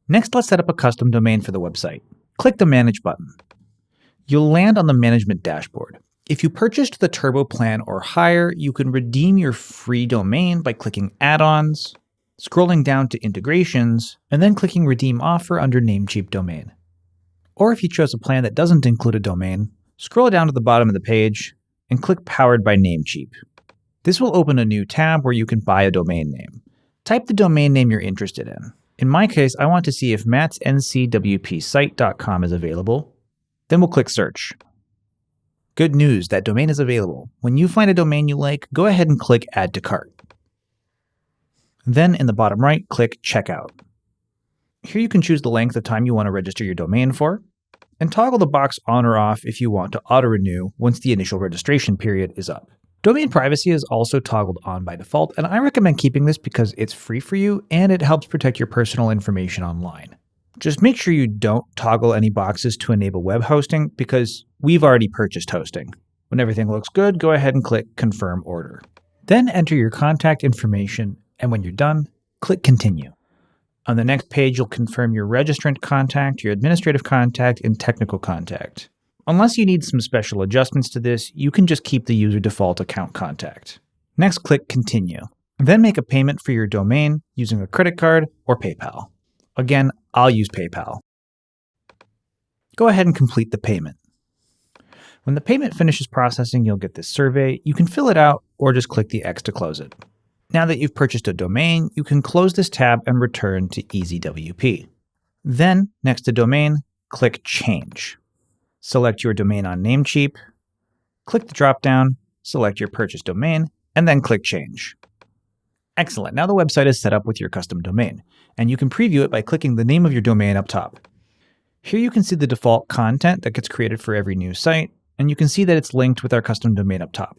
Next, let's set up a custom domain for the website. Click the Manage button. You'll land on the management dashboard. If you purchased the Turbo plan or higher, you can redeem your free domain by clicking Add-ons, scrolling down to Integrations, and then clicking Redeem Offer under Namecheap Domain. Or if you chose a plan that doesn't include a domain, scroll down to the bottom of the page and click Powered by Namecheap. This will open a new tab where you can buy a domain name. Type the domain name you're interested in. In my case, I want to see if mattsncwpsite.com is available. Then we'll click Search. Good news, that domain is available. When you find a domain you like, go ahead and click Add to Cart. Then in the bottom right, click Checkout. Here you can choose the length of time you want to register your domain for, and toggle the box on or off if you want to auto-renew once the initial registration period is up. Domain privacy is also toggled on by default, and I recommend keeping this because it's free for you and it helps protect your personal information online. Just make sure you don't toggle any boxes to enable web hosting because we've already purchased hosting. When everything looks good, go ahead and click Confirm Order. Then enter your contact information, and when you're done, click Continue. On the next page, you'll confirm your registrant contact, your administrative contact, and technical contact. Unless you need some special adjustments to this, you can just keep the user default account contact. Next, click Continue. Then make a payment for your domain using a credit card or PayPal. Again, I'll use PayPal. Go ahead and complete the payment. When the payment finishes processing, you'll get this survey. You can fill it out or just click the X to close it. Now that you've purchased a domain, you can close this tab and return to EasyWP. Then, next to Domain, click Change. Select your domain on Namecheap, click the dropdown, select your purchased domain, and then click Change. Excellent. Now the website is set up with your custom domain, and you can preview it by clicking the name of your domain up top. Here you can see the default content that gets created for every new site, and you can see that it's linked with our custom domain up top.